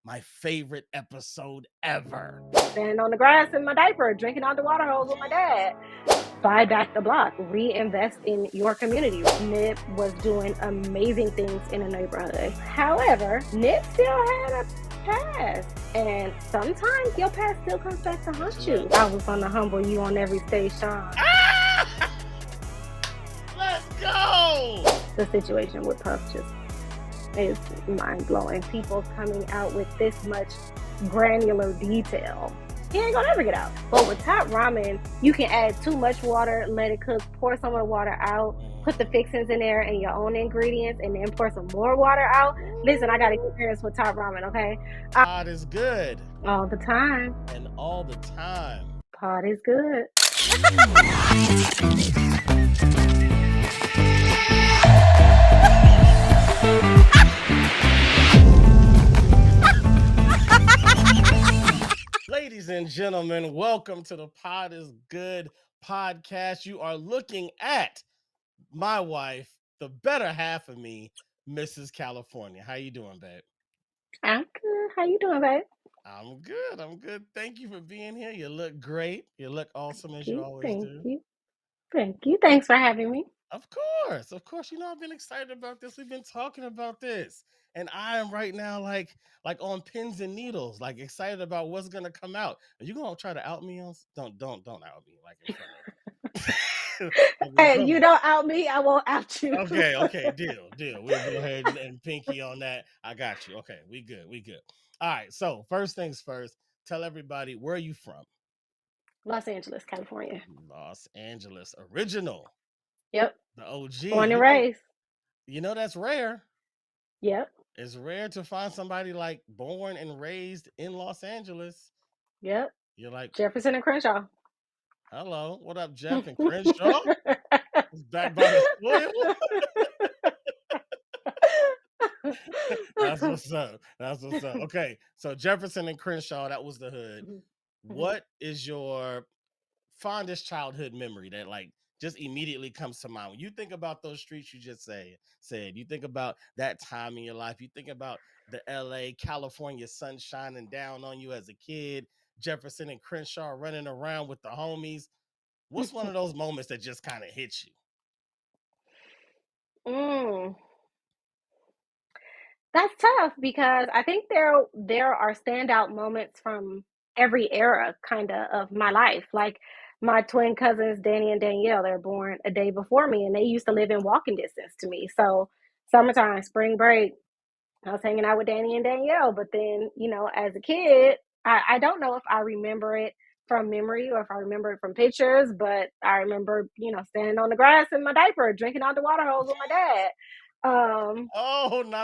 my favorite episode ever. Standing on the grass in my diaper, drinking out the water hose with my dad. Buy back the block, reinvest in your community. Nip was doing amazing things in the neighborhood. However, Nip still had a past, and sometimes your past still comes back to haunt you. I was gonna humble you on every stage, Sean. Let's go! The situation with Puff just is mind-blowing. People coming out with this much granular detail. He ain't gonna ever get out. But with Top Ramen, you can add too much water, let it cook, pour some of the water out, put the fixings in there and your own ingredients, and then pour some more water out. Listen, I got experience with Top Ramen, okay? Pod is good. All the time. And all the time. Pod is good. Ladies and gentlemen, welcome to the Pod is Good podcast. You are looking at my wife, the better half of me, Mrs. California. How you doing, babe? I'm good. How you doing, babe? I'm good. Thank you for being here. You look great. You look awesome as you always do. Thank you. Thanks for having me. Of course. You know, I've been excited about this. We've been talking about this. And I am right now like on pins and needles, like excited about what's gonna come out. Are you gonna try to out me on? Don't out me like in front of Hey, you don't out me, I won't out you. Okay, deal. We'll go ahead and pinky on that. I got you. Okay, we good. All right, so first things first, tell everybody, where are you from? Los Angeles, California. Los Angeles, original. Yep. The OG. Born and raised. You know that's rare. Yep. It's rare to find somebody like born and raised in Los Angeles. Yep. You're like Jefferson and Crenshaw. Hello, what up, Jeff and Crenshaw? He's back by the soil. That's what's up. Okay, so Jefferson and Crenshaw, that was the hood. What is your fondest childhood memory that like just immediately comes to mind when you think about those streets you just said? You think about that time in your life. You think about the LA, California sun shining down on you as a kid, Jefferson and Crenshaw running around with the homies. What's one of those moments that just kind of hits you? That's tough because I think there are standout moments from every era kind of my life. Like my twin cousins, Danny and Danielle, they're born a day before me and they used to live in walking distance to me. So summertime, spring break, I was hanging out with Danny and Danielle. But then, as a kid, I don't know if I remember it from memory or if I remember it from pictures, but I remember, standing on the grass in my diaper, drinking out the water hose with my dad. Not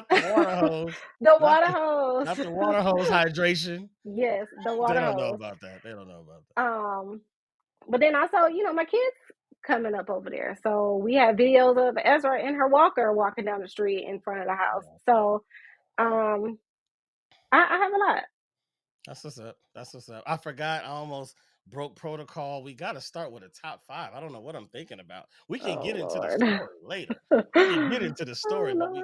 the water hose. The water hose. Not the water hose hydration. Yes, the water hose. They don't know about that. But then also, my kids coming up over there. So we have videos of Ezra in her walker walking down the street in front of the house. So I have a lot. That's what's up. I forgot. I almost broke protocol. We got to start with a top 5. I don't know what I'm thinking about. We can get into the story later. But we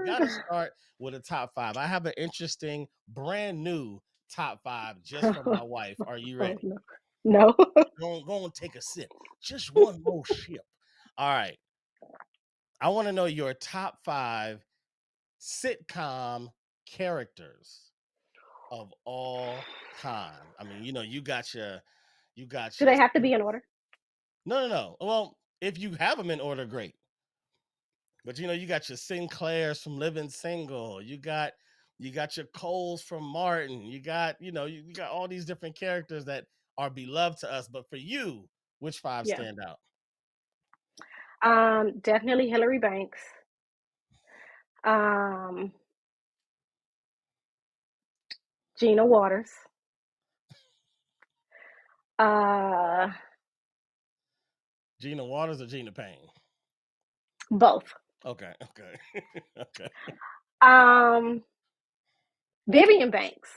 got to start with a top 5. I have an interesting, brand new top 5 just for my wife. Are you ready? No. Go and take a sip. Just one more sip. All right. I want to know your top 5 sitcom characters of all time. I mean, you got your. Do they have to be in order? No. Well, if you have them in order, great. But you got your Sinclairs from Living Single. You got your Coles from Martin. You got all these different characters that are beloved to us. But for you, which 5 stand out? Definitely Hillary Banks. Gina Waters. Gina Waters or Gina Payne? Both. Okay. Vivian Banks.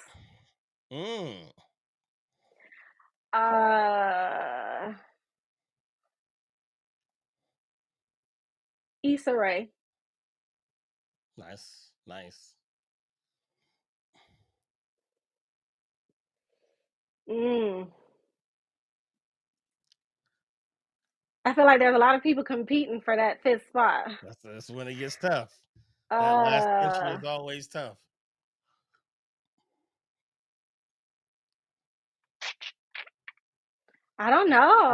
Issa Rae. Nice. Mm. I feel like there's a lot of people competing for that fifth spot. That's when it gets tough. That last entry Uh, is always tough. I don't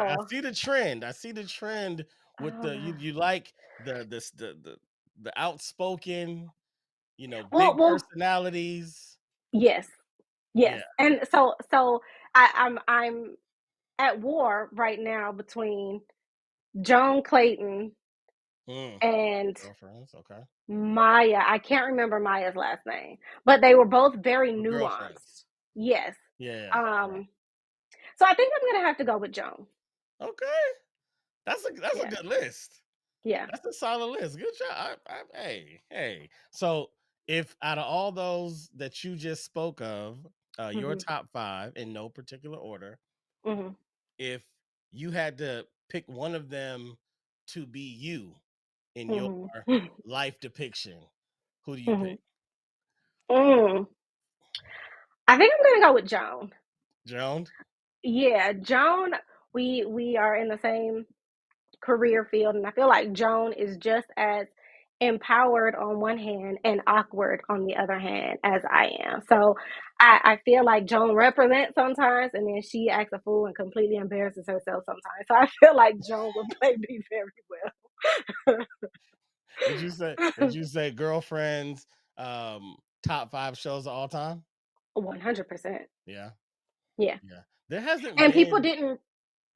I know. see the trend. I see the trend I with don't the know. you like the outspoken, Well, big well, personalities. yes, yes, Yeah. and so I'm at war right now between Joan Clayton Mm, and girlfriends. Okay. Maya. I can't remember Maya's last name, but they were both very Well, nuanced. girlfriends. Yes. Yeah. Yeah. Um, so I think I'm gonna have to go with Joan. Okay. That's a Yeah. good list. Yeah. That's a solid list. Good job. Hey, hey. So, if out of all those that you just spoke of, your Hmm. top five in no particular order, Hmm. if you had to pick one of them to be you in your Hmm. life depiction, who do you Hmm. pick? Mm. I think I'm gonna go with Joan. Joan? Yeah, Joan. We are in the same career field, and I feel like Joan is just as empowered on one hand and awkward on the other hand as I am. So I feel like Joan represents sometimes, and then she acts a fool and completely embarrasses herself sometimes. So I feel like Joan would play me very Did you say girlfriends top five shows of all time? well. 100%. Yeah. Yeah, Yeah. There hasn't and people been didn't.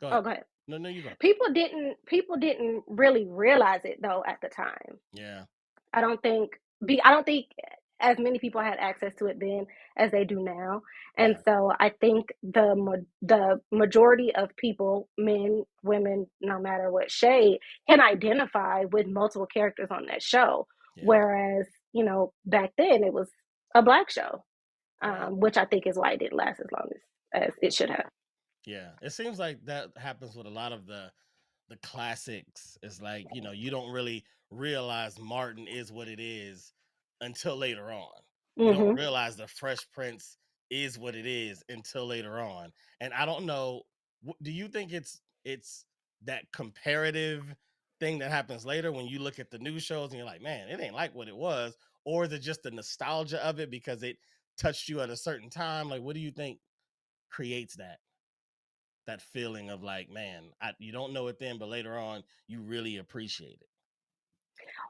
go Oh, ahead. go ahead. No, you go. People didn't really realize it though at the time. Yeah. I don't think as many people had access to it then as they do now. And Yeah. so I think the majority of people, men, women, no matter what shade, can identify with multiple characters on that show. Yeah. Whereas, back then it was a black show, Right. which I think is why it didn't last as long as it should have. Yeah. It seems like that happens with a lot of the classics. It's like, you don't really realize Martin is what it is until later on. You don't Hmm. realize the Fresh Prince is what it is until later on. And I don't know, do you think it's that comparative thing that happens later when you look at the new shows and you're like, man, it ain't like what it was, or is it just the nostalgia of it because it touched you at a certain time? Like, what do you think creates that feeling of like, man, you don't know it then, but later on, you really appreciate it.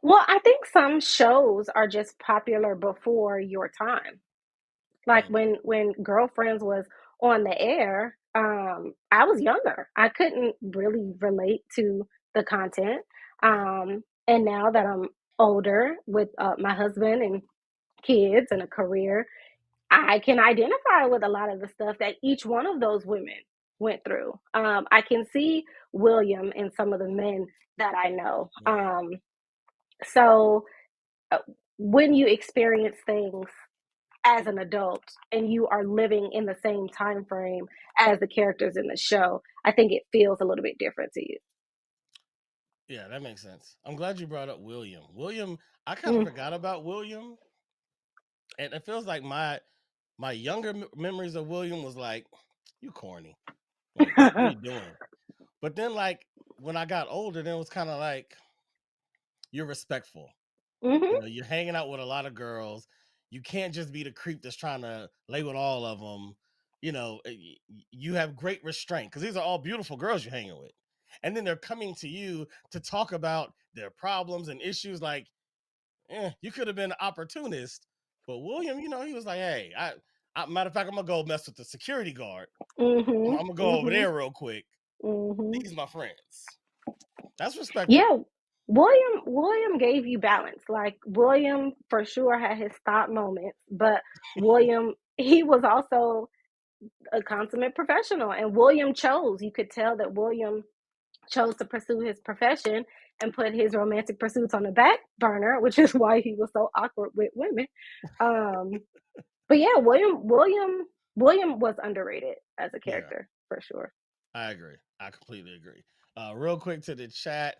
Well, I think some shows are just popular before your time. Like Mm, when Girlfriends was on the air, I was younger. I couldn't really relate to the content. yeah, And now that I'm older with my husband and kids and a career, I can identify with a lot of the stuff that each one of those women went through. I can see William and some of the men that I know. yeah, So uh, when you experience things as an adult and you are living in the same time frame as the characters in the show, I think it feels a little bit different to you. yeah. That makes sense. I'm glad you brought up William. William, I kind of Mm. forgot about William, and it feels like my younger memories of William was like, you corny, like what are you doing? But then like when I got older, then it was kind of like you're respectful. Hmm. You're hanging out with a lot of girls. You can't just be the creep that's trying to lay with all of them. You have great restraint because these are all beautiful girls you're hanging with. And then they're coming to you to talk about their problems and issues. Like, you could have been an opportunist. But William, he was like, hey, matter of fact, I'm going to go mess with the security guard. I'm Hmm. going to go over Hmm. there real quick. Hmm. These my friends. That's respectable. Yeah, William gave you balance. Like William for sure had his stop moments, but William he was also a consummate professional, and William chose. You could tell that William chose to pursue his profession and put his romantic pursuits on the back burner, which is why he was so awkward with women. Um, but yeah, William was underrated as a Yeah. character for sure. I agree. I completely agree. Real quick to the chat,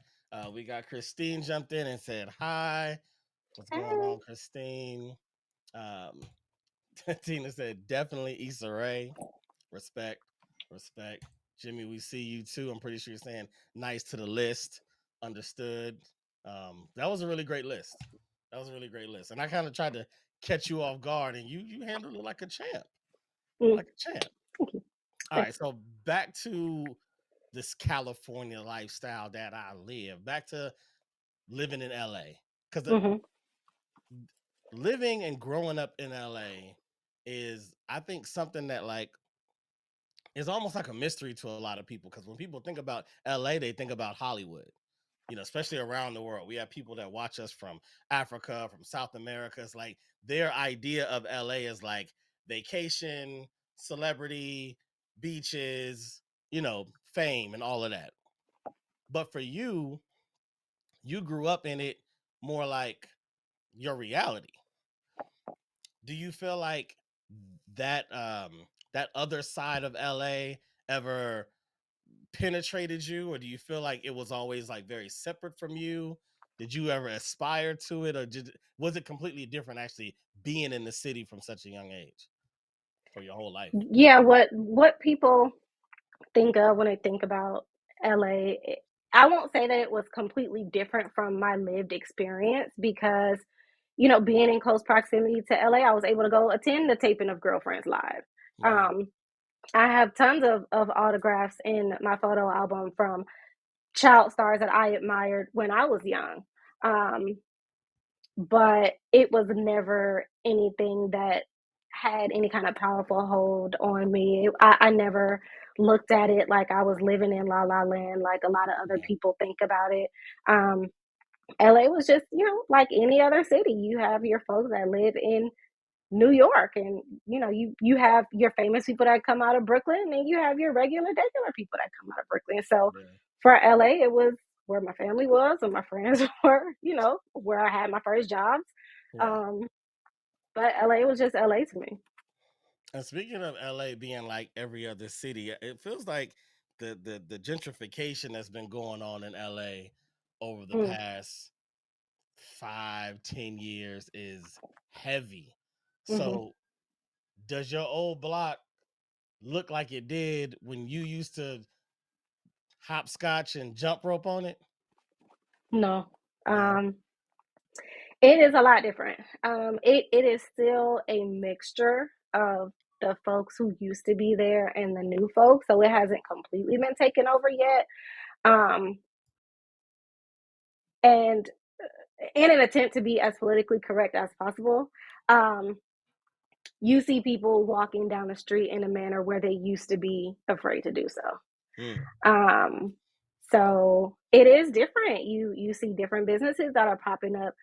we got Christine jumped in and said hi. What's going Hey. on, Christine? Um, Tina said definitely Issa Rae. Respect, respect. Jimmy, we see you too. I'm pretty sure you're saying nice to the list. Understood. That was a really great list. That was a really great list. And I kind of tried to catch you off guard and you handled it like a champ. Mm, Like a champ. thank you. All Thank right, so back to this California lifestyle that I live. Back to living in LA. Because you. Hmm. living and growing up in LA is, I think, something that like is almost like a mystery to a lot of people. Because when people think about LA, they think about Hollywood. You know, especially around the world, we have people that watch us from Africa, from South America. It's like their idea of LA is like vacation, celebrity, beaches, fame and all of that. But for you, you grew up in it more like your reality. Do you feel like that other side of LA ever penetrated you, or do you feel like it was always like very separate from you? Did you ever aspire to it, or was it completely different actually being in the city from such a young age for your whole life? Yeah, what people think of when I think about LA. I won't say that it was completely different from my lived experience because, being in close proximity to LA, I was able to go attend the taping of Girlfriends Live. Right. Um, I have tons of autographs in my photo album from child stars that I admired when I was young. Um, but it was never anything that had any kind of powerful hold on me. I never looked at it like I was living in La La Land, like a lot of other Yeah. people think about it. Um, LA was just, like any other city. You have your folks that live in New York, and you have your famous people that come out of Brooklyn, and you have your regular people that come out of Brooklyn. So Yeah. for LA, it was where my family was and my friends were, where I had my first jobs. Yeah. Um, but LA was just LA to me. And speaking of LA being like every other city, it feels like the gentrification that's been going on in LA over the Mm, past 5, 10 years is heavy. hmm. So does your old block look like it did when you used to hopscotch and jump rope on it? No, No. um, it is a lot different. It is still a mixture of the folks who used to be there and the new folks, so it hasn't completely been taken over yet. Um, and in an attempt to be as politically correct as possible, um, you see people walking down the street in a manner where they used to be afraid to do so. Mm, Um, so it is different. You see different businesses that are popping up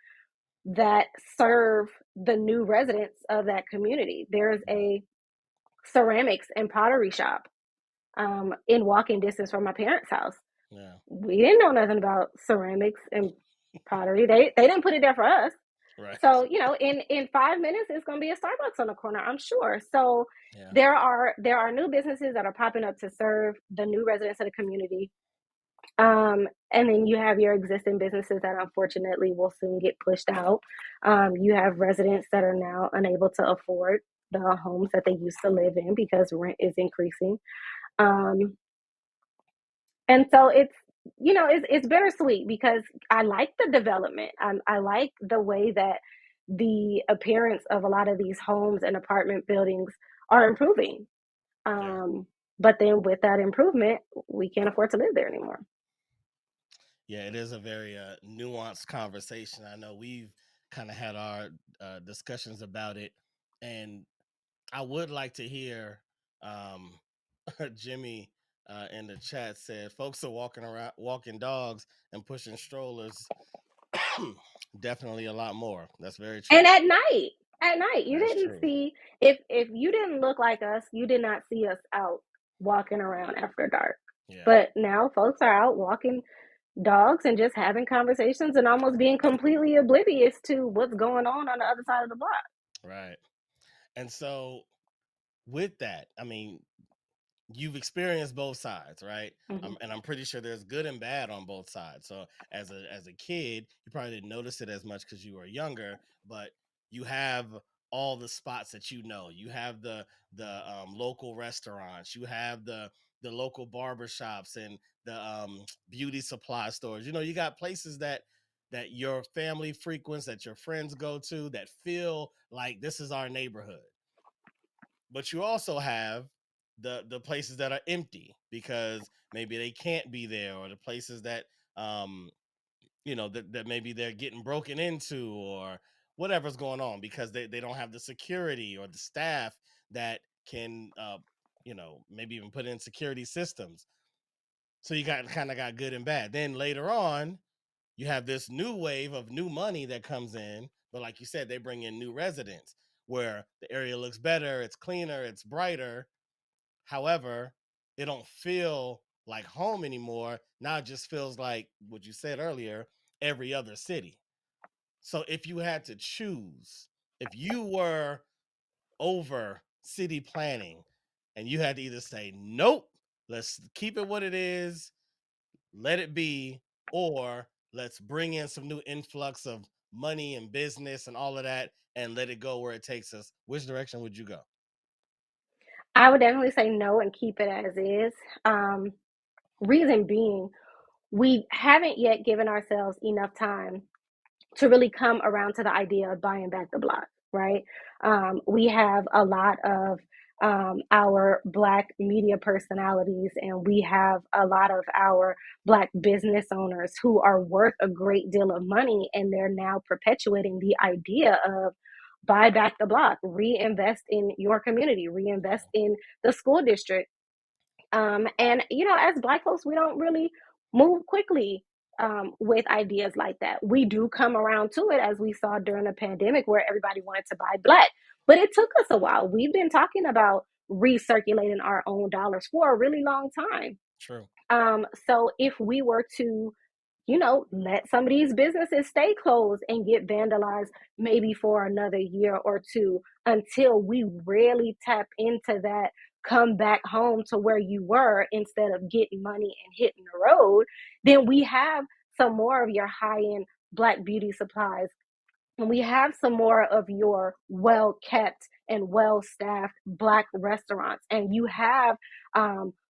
that serve the new residents of that community. There's right. a ceramics and pottery shop in walking distance from my parents' house. Yeah. We didn't know nothing about ceramics and pottery. They didn't put it there for us. Right. So, in 5 minutes, it's going to be a Starbucks on the corner, I'm sure. So Yeah. there are new businesses that are popping up to serve the new residents of the community. And then you have your existing businesses that unfortunately will soon get pushed out. You have residents that are now unable to afford the homes that they used to live in because rent is increasing. Um, and so it's bittersweet because I like the development. I like the way that the appearance of a lot of these homes and apartment buildings are improving. Yeah. Um, but then with that improvement, we can't afford to live there anymore. Yeah. It is a very nuanced conversation. I know we've kind of had our discussions about it, and I would like to hear um, Jimmy in the chat said folks are walking around, walking dogs and pushing strollers. Definitely a lot more. That's very true. And at night, you That's didn't true. see if you didn't look like us, you did not see us out walking around after dark. Yeah. But now folks are out walking dogs and just having conversations and almost being completely oblivious to what's going on the other side of the block. Right. And so with that, I mean, you've experienced both sides, right? Hmm. And I'm pretty sure there's good and bad on both sides. So as a kid, you probably didn't notice it as much because you were younger, but you have all the spots that you know. You have the local restaurants. You have the local barbershops and the beauty supply stores. You know, you got places that your family frequents, that your friends go to, that feel like this is our neighborhood. But you also have the places that are empty because maybe they can't be there, or the places that um that maybe they're getting broken into, or whatever's going on because they don't have the security or the staff that can maybe even put in security systems. So you got kind of got good and bad. Then later on, you have this new wave of new money that comes in, but like you said, they bring in new residents where the area looks better, it's cleaner, it's brighter. However, it don't feel like home anymore. Now it just feels like what you said earlier, every other city. So if you had to choose, if you were over city planning and you had to either say, nope, let's keep it what it is, let it be, or let's bring in some new influx of money and business and all of that and let it go where it takes us, which direction would you go? I would definitely say no and keep it as is. Um, Reason being, we haven't yet given ourselves enough time to really come around to the idea of buying back the block, right? We have a lot of our Black media personalities, and we have a lot of our Black business owners who are worth a great deal of money, and they're now perpetuating the idea of buy back the block, reinvest in your community, reinvest in the school district. And as Black folks, we don't really move quickly with ideas like that. We do come around to it, as we saw during the pandemic, where everybody wanted to buy Black, but it took us a while. We've been talking about recirculating our own dollars for a really long time. True. So if we were to let some of these businesses stay closed and get vandalized maybe for another year or two until we really tap into that come back home to where you were instead of getting money and hitting the road, then we have some more of your high end Black beauty supplies, and we have some more of your well kept and well staffed Black restaurants, and you have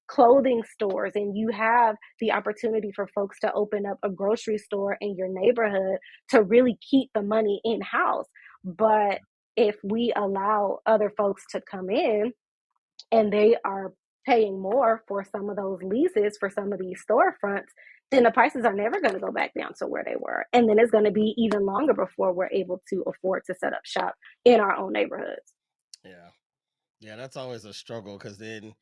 clothing stores, and you have the opportunity for folks to open up a grocery store in your neighborhood to really keep the money in house. But if we allow other folks to come in and they are paying more for some of those leases for some of these storefronts, then the prices are never going to go back down to where they were. And then it's going to be even longer before we're able to afford to set up shop in our own neighborhoods. Yeah. Yeah, that's always a struggle because then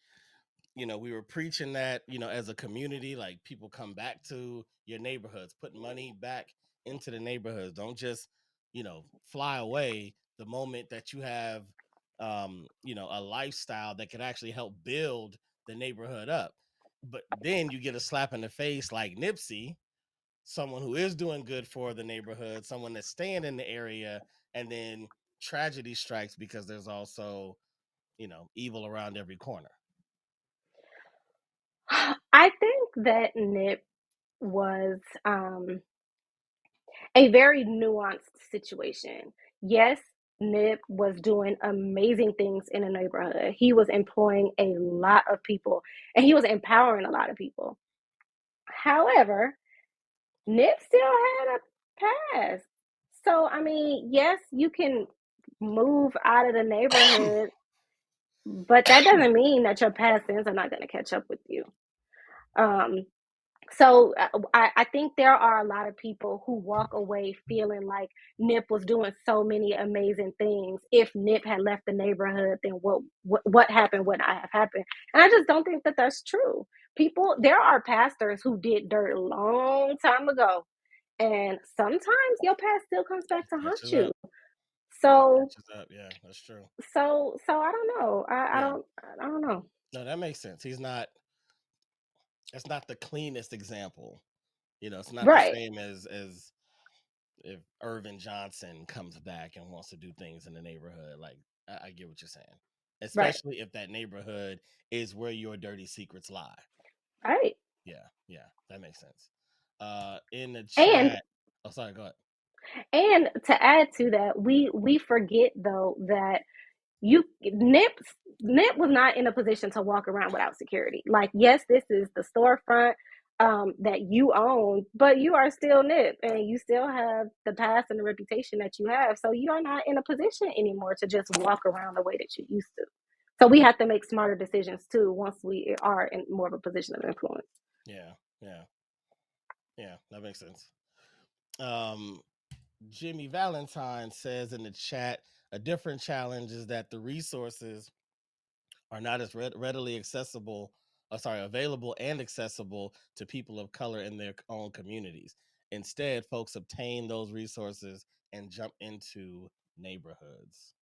we were preaching that, as a community, like people come back to your neighborhoods, put money back into the neighborhoods. Don't just, fly away the moment that you have, a lifestyle that can actually help build the neighborhood up. But then you get a slap in the face like Nipsey, someone who is doing good for the neighborhood, someone that's staying in the area, and then tragedy strikes because there's also, evil around every corner. I think that Nip was a very nuanced situation. Yes, Nip was doing amazing things in a neighborhood. He was employing a lot of people and he was empowering a lot of people. However, Nip still had a past. So, I mean, yes, you can move out of the neighborhood, but that doesn't mean that your past sins are not going to catch up with you. Um, so I think there are a lot of people who walk away feeling like Nip was doing so many amazing things. If Nip had left the neighborhood, then what happened would not have happened. And I just don't think that that's true. There are pastors who did dirt a long time ago, and sometimes your past still comes back to haunt Catches you. up. It So catches up. Yeah, that's true. so I don't know. Yeah. I don't know. No, that makes sense. That's not the cleanest example. It's not the Right, same as if Irvin Johnson comes back and wants to do things in the neighborhood. Like I get what you're saying. right, Especially if that neighborhood is where your dirty secrets lie. right. Yeah, yeah, that makes sense. In the And chat. Oh, sorry, go ahead. And to add to that, we forget though that you Nip was not in a position to walk around without security. Like, yes, this is the storefront that you own, but you are still Nip, and you still have the past and the reputation that you have. So you are not in a position anymore to just walk around the way that you used to. So we have to make smarter decisions too once we are in more of a position of influence. Yeah, yeah, yeah. That makes sense. Um, Jimmy Valentine says in the chat, a different challenge is that the resources are not as readily accessible, sorry, available and accessible to people of color in their own communities. Instead, folks obtain those resources and jump into neighborhoods.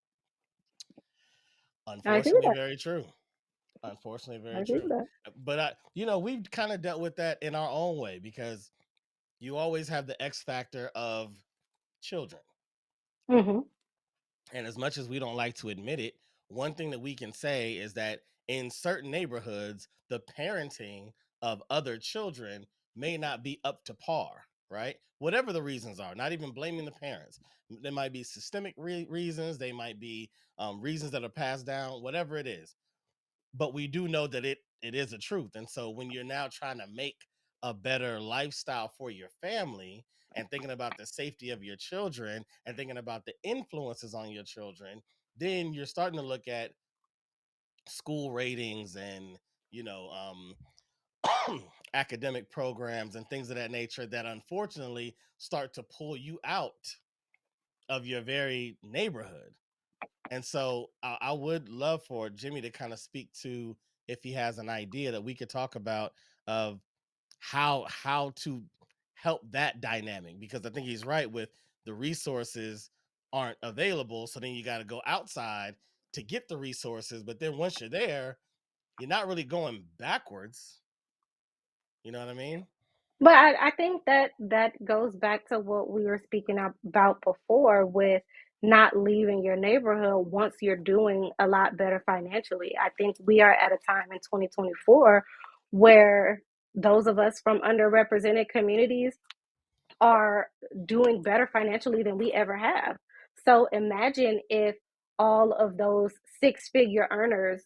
I agree with Unfortunately, that. very true. Unfortunately, I very agree true. with that. But we've kind of dealt with that in our own way because you always have the X factor of children. Mm-hmm. And as much as we don't like to admit it, one thing that we can say is that in certain neighborhoods, the parenting of other children may not be up to par, right? Whatever the reasons are, not even blaming the parents. There might be systemic reasons, they might be reasons that are passed down, whatever it is. But we do know that it is a truth. And so when you're now trying to make a better lifestyle for your family and thinking about the safety of your children and thinking about the influences on your children, then you're starting to look at school ratings and you know academic programs and things of that nature that unfortunately start to pull you out of your very neighborhood. And so I would love for Jimmy to kind of speak to, if he has an idea that we could talk about, of how to help that dynamic, because I think he's right with the resources aren't available, so then you got to go outside to get the resources, but then once you're there, you're not really going backwards. You know what I mean? But I think that that goes back to what we were speaking about before with not leaving your neighborhood once you're doing a lot better financially. I think we are at a time in 2024 where those of us from underrepresented communities are doing better financially than we ever have. So imagine if all of those six-figure earners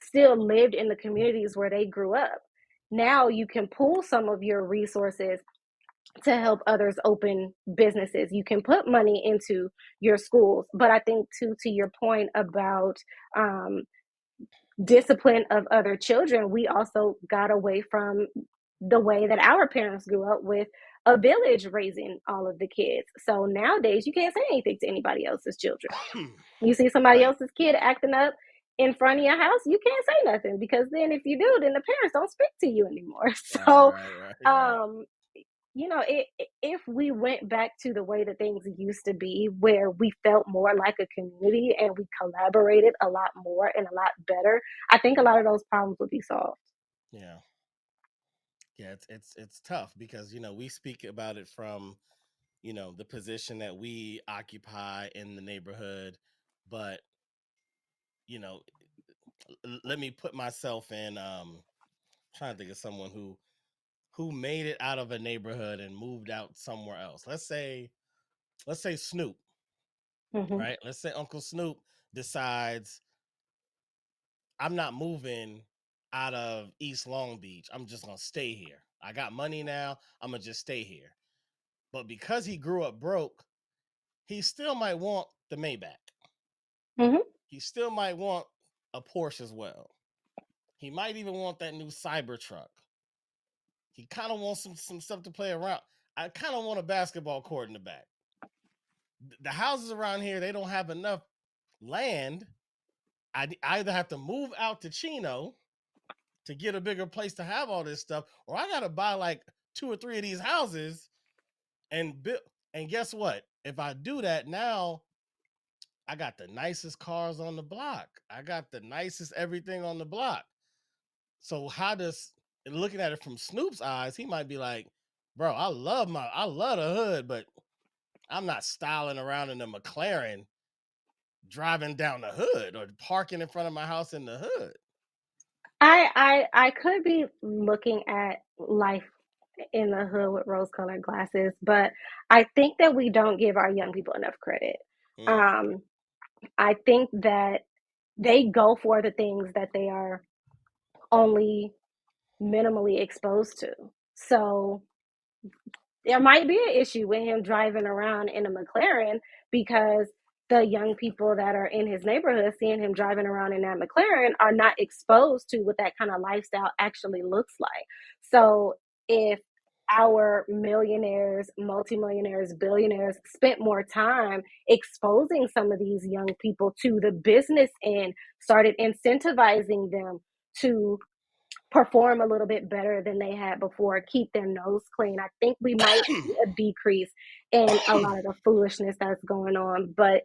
still lived in the communities where they grew up. Now you can pool some of your resources to help others open businesses. You can put money into your schools. But I think, too, to your point about discipline of other children, we also got away from the way that our parents grew up with a village raising all of the kids. So nowadays, you can't say anything to anybody else's children. You see somebody Right. else's kid acting up in front of your house, you can't say nothing, because then if you do, then the parents don't speak to you anymore. Right, So right, right, right. um if we went back to the way that things used to be, where we felt more like a community and we collaborated a lot more and a lot better, I think a lot of those problems would be solved. Yeah. Yeah, it's tough because we speak about it from the position that we occupy in the neighborhood, but you know let me put myself in, trying to think of someone who made it out of a neighborhood and moved out somewhere else. Let's say Snoop, Hmm. right? Let's say Uncle Snoop decides, I'm not moving out of East Long Beach, I'm just gonna stay here. I got money now, I'm gonna just stay here. But because he grew up broke, he still might want the Maybach. Hmm. He still might want a Porsche as well. He might even want that new Cybertruck. He kind of wants some stuff to play around. I kind of want a basketball court in the back. The houses around here, they don't have enough land. I either have to move out to Chino to get a bigger place to have all this stuff, or I gotta buy like two or three of these houses and build. And guess what? If I do that now, I got the nicest cars on the block. I got the nicest everything on the block. So how does, looking at it from Snoop's eyes, he might be like, "Bro, I love the hood, but I'm not styling around in a McLaren driving down the hood or parking in front of my house in the hood." I could be looking at life in the hood with rose-colored glasses, but I think that we don't give our young people enough credit. Mm. Um, I think that they go for the things that they are only minimally exposed to. So there might be an issue with him driving around in a McLaren because the young people that are in his neighborhood seeing him driving around in that McLaren are not exposed to what that kind of lifestyle actually looks like. So if our millionaires, multimillionaires, billionaires spent more time exposing some of these young people to the business end, started incentivizing them to perform a little bit better than they had before, keep their nose clean, I think we might see a decrease in a lot of the foolishness that's going on. But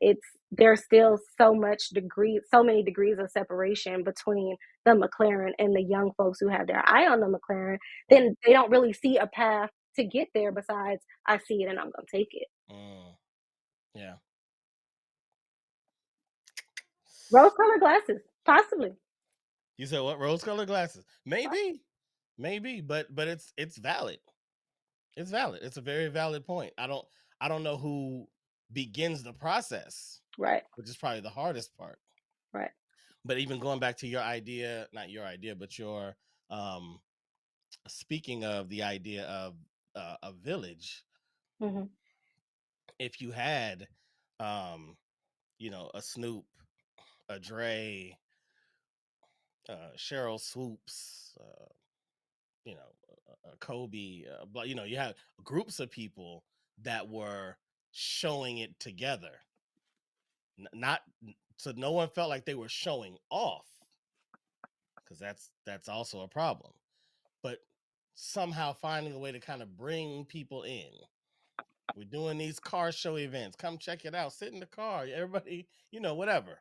there's still so many degrees of separation between the McLaren and the young folks who have their eye on the McLaren. Then they don't really see a path to get there besides I see it and I'm gonna take it. Mm. Yeah. Rose colored glasses, possibly. You said what? Rose-colored glasses? Maybe, maybe, but it's valid. It's valid. It's a very valid point. I don't know who begins the process, Right, which is probably the hardest part. right. But even going back to your idea, not your idea, but your um speaking of the idea of a village, Hmm. if you had um a Snoop, a Dre, Cheryl Swoops, Kobe, you have groups of people that were showing it together. Not so no one felt like they were showing off, because that's also a problem. But somehow finding a way to kind of bring people in. We're doing these car show events. Come check it out. Sit in the car. Everybody, whatever.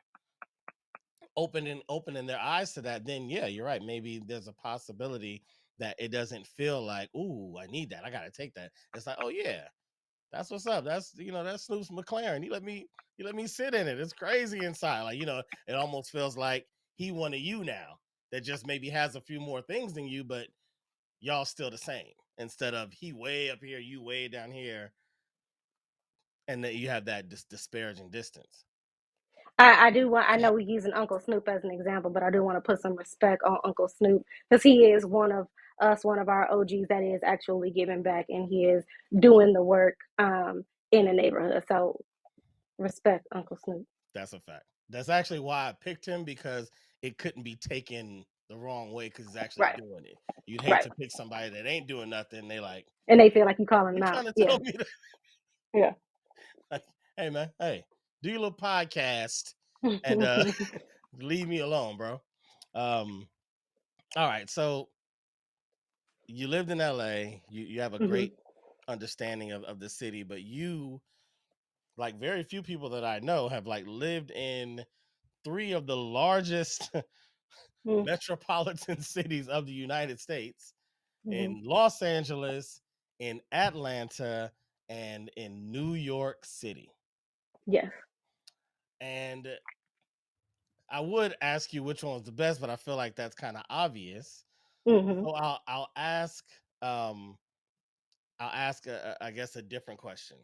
Opening their eyes to that, then yeah, you're right. Maybe there's a possibility that it doesn't feel like, ooh, I need that. I gotta take that. It's like, oh yeah, that's what's up. That's Snoop's McLaren. You let me sit in it. It's crazy inside. Like, it almost feels like he one of you now that just maybe has a few more things than you, but y'all still the same. Instead of he way up here, you way down here, and then you have that disparaging distance. I do want. I know we're using Uncle Snoop as an example, but I do want to put some respect on Uncle Snoop because he is one of us, one of our OGs that is actually giving back, and he is doing the work in the neighborhood. So respect Uncle Snoop. That's a fact. That's actually why I picked him, because it couldn't be taken the wrong way because he's actually Right, doing it. You'd hate right. to pick somebody that ain't doing nothing. They like, And they feel like you calling you them out. trying to Yeah, tell me that? yeah. Like, hey man, hey, do your little podcast and leave me alone, bro. Um, all right, so you lived in LA. You have a Hmm. great understanding of the city, but you, like very few people that I know, have like lived in three of the largest metropolitan cities of the United States, Hmm. in Los Angeles, in Atlanta, and in New York City. Yes. And I would ask you which one was the best, but I feel like that's kind of obvious. Hmm. So um I'll ask I guess a different question.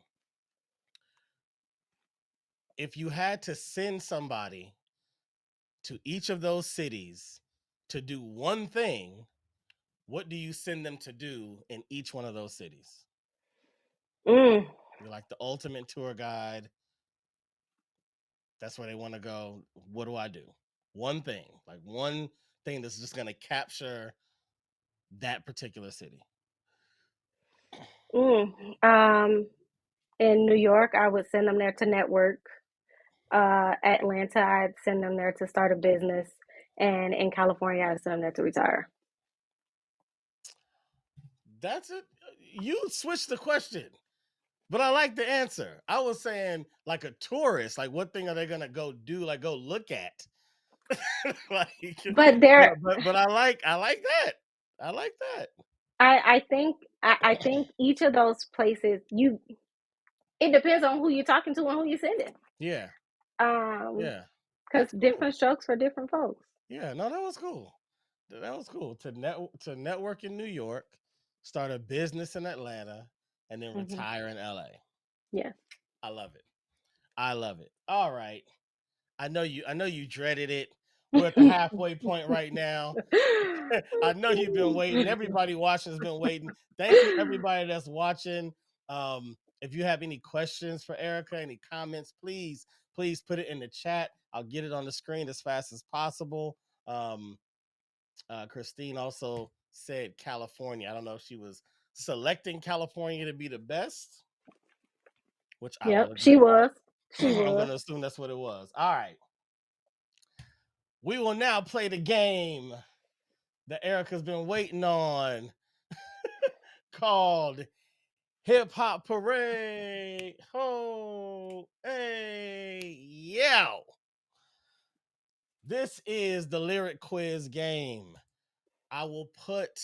If you had to send somebody to each of those cities to do one thing, what do you send them to do in each one of those cities? Mm, You're like the ultimate tour guide. That's where they want to go. What do I do? One thing, like one thing that's just going to capture that particular city. mm. In New York, I would send them there to network. Atlanta, I'd send them there to start a business, and in California, I'd send them there to retire. That's it. You switched the question, but I like the answer. I was saying like a tourist. Like, what thing are they gonna go do? Like, go look at. Like, But but I like that. I like that. I think each of those places, it depends on who you're talking to and who you're sending. Yeah, Um, yeah. because That's cool. different strokes for different folks. Yeah, no, that was cool. That was cool to network in New York, start a business in Atlanta, and then Hmm. retire in LA. Yeah. I love it. I love it. All right. I know you dreaded it. We're at the halfway point right now. I know you've been waiting. Everybody watching has been waiting. Thank you, everybody that's watching. If you have any questions for Erica, any comments, please put it in the chat. I'll get it on the screen as fast as possible. Um, Christine also said California. I don't know if she was selecting California to be the best, which I Yep, will she agree. was. She I'm was. going to assume that's what it was. All right. We will now play the game that Erica's been waiting on called Hip Hop Parade. Ho, hey, yeah. This is the lyric quiz game. I will put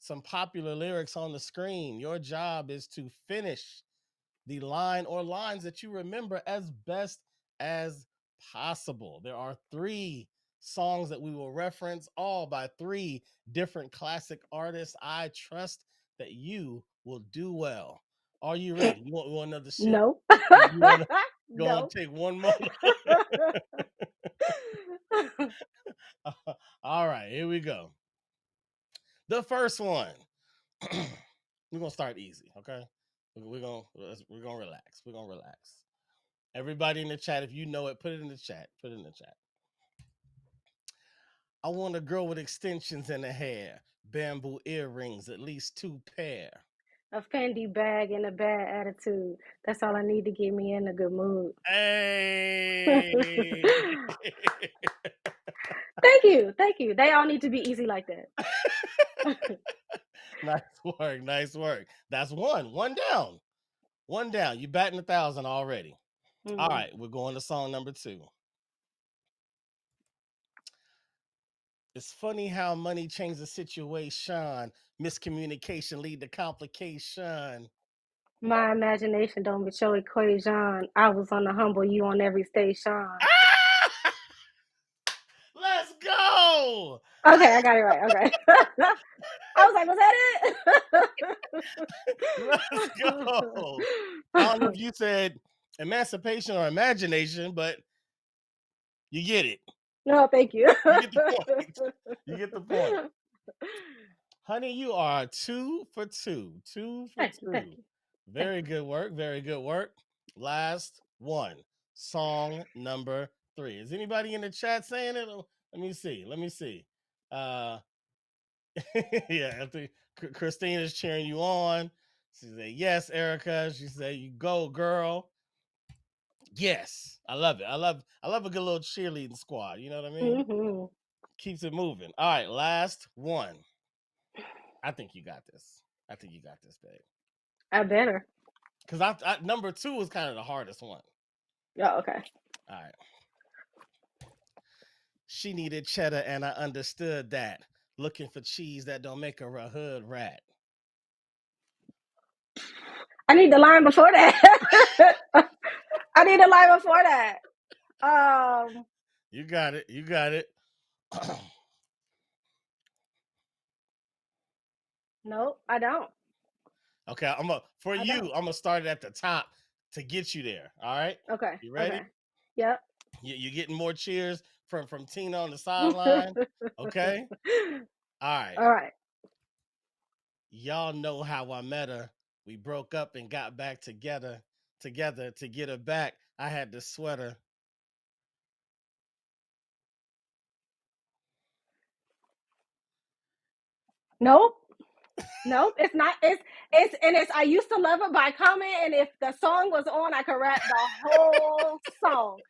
some popular lyrics on the screen. Your job is to finish the line or lines that you remember as best as possible. There are 3 songs that we will reference, all by 3 different classic artists. I trust that you will do well. Are you ready? You want another shit? No. You want to go and No. take one more? All right, here we go. The first one. We're gonna start easy, okay? We're gonna relax. We're gonna relax. Everybody in the chat, if you know it, put it in the chat. Put it in the chat. I want a girl with extensions in her hair, bamboo earrings, at least 2 pair. A Fendi bag and a bad attitude. That's all I need to get me in a good mood. Hey. Thank you. Thank you. They all need to be easy like that. Nice work. Nice work. That's one. One down. One down. You batting 1,000 already. All Mm-hmm. right, we're going to song number 2. It's funny how money changes the situation. Miscommunication lead to complication. My imagination don't show equation. I was on the humble, you on every station. Ah! Let's go. Okay, I got it right. Okay. I was like, was Let's go. I don't know if that it? you said emancipation or imagination, but you get it. No, thank you. You get the point. You get the point. Honey, you are 2 for 2. 2 for Thank you. Thank 2. you. Thank Very you. good work. Very good work. Last one. Song number 3. Is anybody in the chat saying it? Let me see. Let me see. Uh yeah, I think Christine is cheering you on. She said, yes, Erica. She said, you go, girl. Yes. I love it. I love a good little cheerleading squad. You know what I mean? Mm-hmm. Keeps it moving. All right, last one. I think you got this. I think you got this, babe. I better. Because number 2 was kind of the hardest one. Oh, okay. All right. She needed cheddar, and I understood that. Looking for cheese that don't make her a hood rat. I need the line before that. I need the line before that. You got it. You got it. Nope, I don't. Okay, I don't. I'm gonna start it at the top to get you there. All right, Okay. you ready? Okay. Yep. You're getting more cheers from Tina on the sideline. Okay. All right. All right. Y'all know how I met her. We broke up and got back together. Together to get her back. I had the sweater. Nope. Nope. It's not. It's. I used to love it by Common, and if the song was on, I could rap the whole song.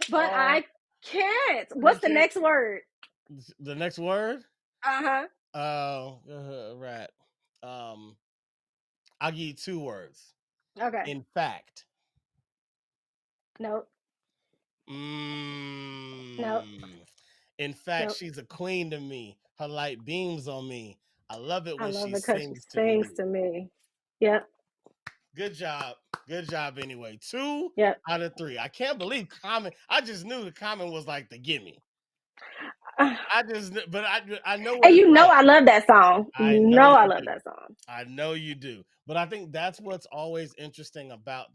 But Oh, I can't. you What's the can't. next word? The next word. Uh huh. Rat. Um, I'll give you 2 words. Okay. In fact. Nope. Nope. Mm. In fact, Nope. she's a queen to me. Her light beams on me. I love it I when love she it because she sings to sings me. to me. Yep. Good job. Good job anyway. 2 Yep. out of 3. I can't believe Common. I just knew the Common was like the gimme. But I know what And it's you know like. I love that song. I You know know I you love do. that song. on. I know you do. But I think that's what's always interesting about,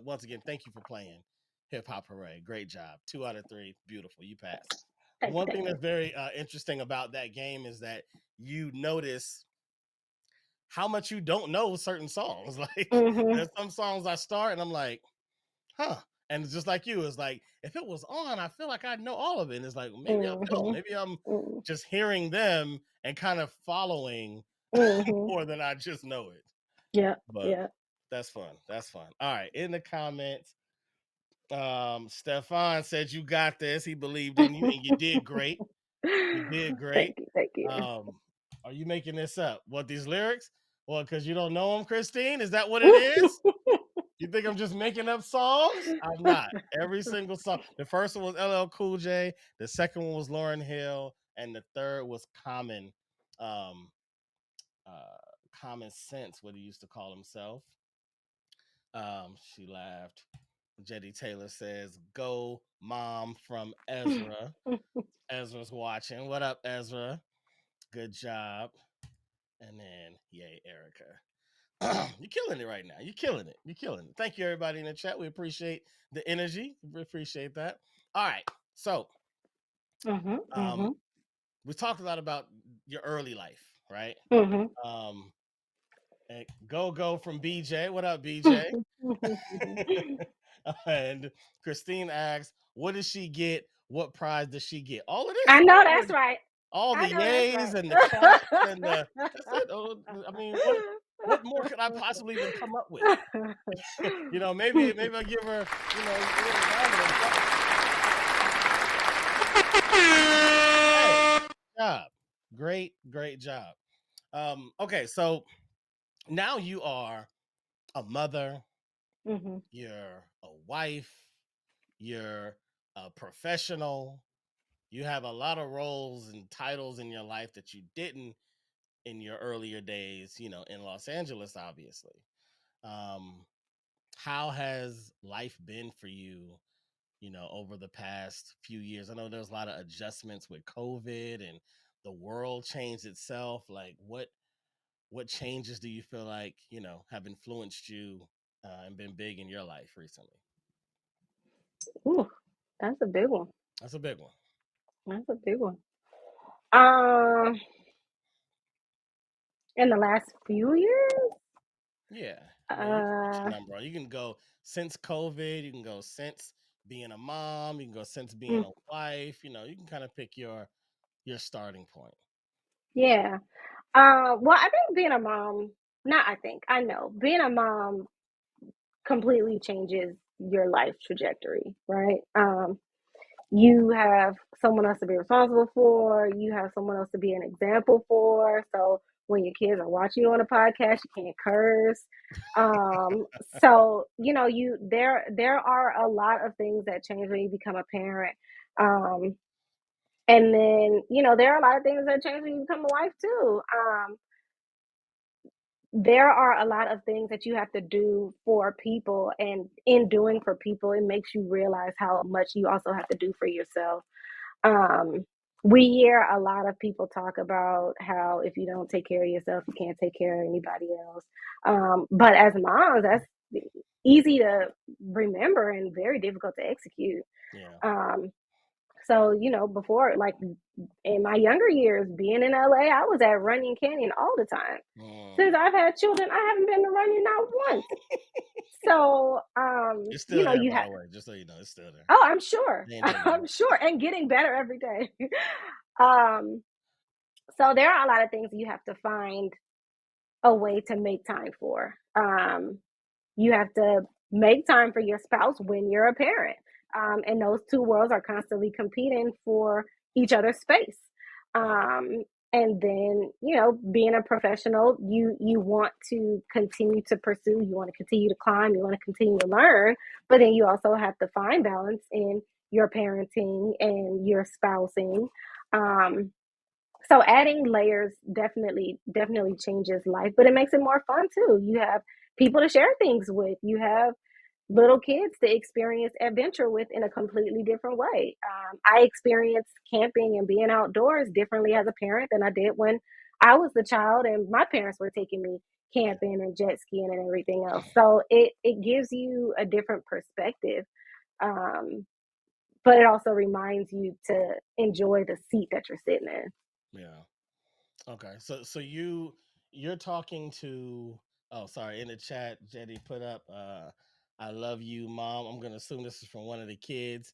once again, thank you for playing Hip Hop Hooray. Great job. 2 out of 3. Beautiful. You passed. The Thank you, one thing thank you. that's very interesting about that game is that you notice how much you don't know certain songs. Like, Mm-hmm. there's some songs I start and I'm like, huh. And it's just like you, it's like, if it was on, I feel like I know all of it. And it's like, well, maybe I don't. Mm-hmm. Maybe I'm Mm-hmm. just hearing them and kind of following Mm-hmm. more than I just know it. Yeah, But yeah. that's fun. That's fun. All right. In the comments, Stefan said you got this. He believed in you and you did great. You did great. Thank you, thank you. Um, are you making this up? What, these lyrics? Well, because you don't know them, Christine? Is that what it is? You think I'm just making up songs? I'm not. Every single song. The first one was LL Cool J. The second one was Lauryn Hill, and the third was Common, um, uh, Common Sense, what he used to call himself. She laughed. Jetty Taylor says, "Go, mom," from Ezra. Ezra's watching. What up, Ezra? Good job. And then, yay, Erica. You're killing it right now. You're killing it. You're killing it. Thank you, everybody in the chat. We appreciate the energy. We appreciate that. All right. So, Mm-hmm, um, mm-hmm, we talked a lot about your early life, right? mm-hmm. Um, and go from BJ. What up, BJ? And Christine asks, "What does she get? What prize does she get?" All of this, I know that's right. all I the know that's yays right. and the claps and the, that's it. Oh, I mean, what more could I possibly even come up with? Maybe I'll give her, a little round of applause. Hey, job. Great job. Okay, so now you are a mother, Mm-hmm. you're a wife, you're a professional. You have a lot of roles and titles in your life that you didn't in your earlier days, in Los Angeles, obviously. Um, how has life been for you, over the past few years? I know there's a lot of adjustments with COVID and the world changed itself. Like, what changes do you feel like, have influenced you and been big in your life recently? Ooh, that's a big one. That's a big one. That's a big one. Um, in the last few years, Yeah. Yeah, you can put your uh, number on. You can go since COVID, you can go since being a mom, you can go since being mm, a wife, you can kind of pick your starting point. yeah. Well, I think being a mom, not I think, I know, being a mom completely changes your life trajectory, right? You have someone else to be responsible for, you have someone else to be an example for. So when your kids are watching you on a podcast, you can't curse. Um, so there are a lot of things that change when you become a parent. Um, and then, there are a lot of things that change when you become a wife too. There are a lot of things that you have to do for people, and in doing for people, it makes you realize how much you also have to do for yourself. um, we hear a lot of people talk about how if you don't take care of yourself, you can't take care of anybody else. But as moms, that's easy to remember and very difficult to execute. Yeah. um, so, before, like in my younger years, being in LA, I was at Runyon Canyon all the time. Since Mm. I've had children, I haven't been to Runyon not once. So, It's still there, you by have. the way, just so you know, it's still there. Oh, I'm sure. They ain't taking it I'm out. sure, and getting better every day. um, so there are a lot of things you have to find a way to make time for. You have to make time for your spouse when you're a parent. And those two worlds are constantly competing for each other's space. Right. Um, and then, being a professional, you want to continue to pursue, you want to continue to climb, you want to continue to learn, but then you also have to find balance in your parenting and your spousing. Um, so adding layers definitely changes life, but it makes it more fun too. You have people to share things with. You have little kids to experience adventure with in a completely different way. I experienced camping and being outdoors differently as a parent than I did when I was the child and my parents were taking me camping and jet skiing and everything else. So it gives you a different perspective, um, but it also reminds you to enjoy the seat that you're sitting in. Yeah. Okay. So you're talking to, oh, sorry, in the chat, Jetty put up I love you, mom. I'm gonna assume this is from one of the kids.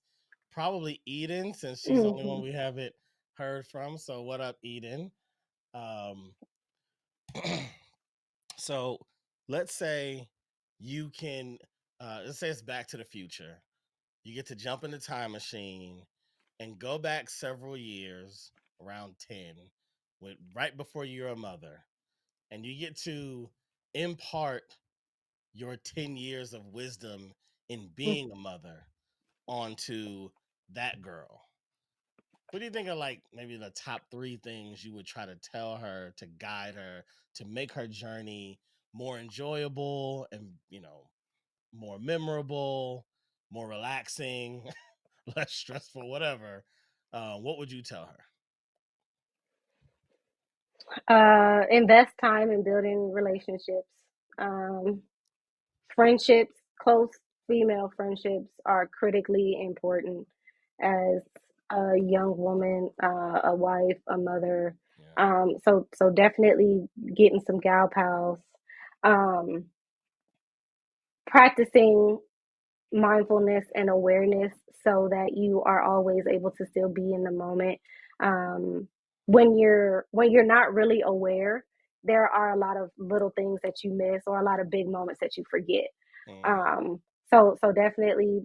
Probably Eden, since she's the only one Hmm. we haven't heard from. So what up, Eden? Um so let's say you can let's say it's back to the future. You get to jump in the time machine and go back several years, around 10, with right before you're a mother, and you get to impart your 10 years of wisdom in being a mother onto that girl. What do you think are like maybe the top three things you would try to tell her to guide her to make her journey more enjoyable and, more memorable, more relaxing, less stressful, whatever? What would you tell her? Invest time in building relationships. Um, Friendships, close female friendships are critically important as a young woman, a wife, a mother. Yeah. So definitely getting some gal pals, um, practicing mindfulness and awareness so that you are always able to still be in the moment. um, when you're not really aware, there are a lot of little things that you miss or a lot of big moments that you forget. Mm, So definitely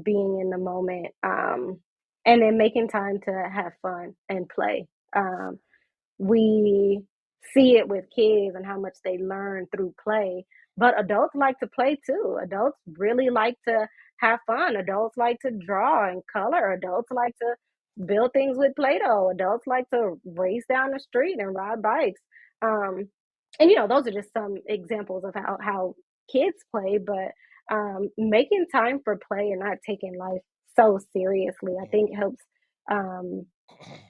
being in the moment, and then making time to have fun and play. We see it with kids and how much they learn through play, but adults like to play too. Adults really like to have fun. Adults like to draw and color. Adults like to build things with Play-Doh. Adults like to race down the street and ride bikes. um, and those are just some examples of how kids play, but making time for play and not taking life so seriously, I think mm. helps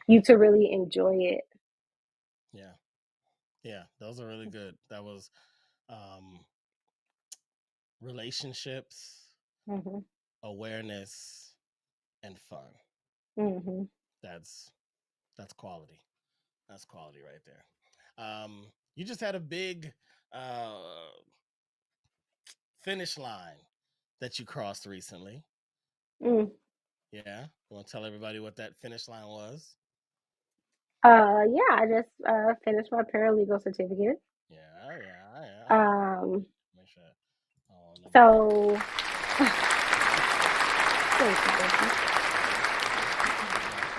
you to really enjoy it. Yeah. Yeah. Those are really good. That was um, relationships, Mhm. awareness, and fun. Mhm. That's that's quality. That's quality right there. You just had a big uh, finish line that you crossed recently. Mm. Yeah. You want to tell everybody what that finish line was? Yeah, I just finished my paralegal certificate. Yeah. Yeah. Yeah. Um, Make sure. Oh, let me. so thank you, thank you.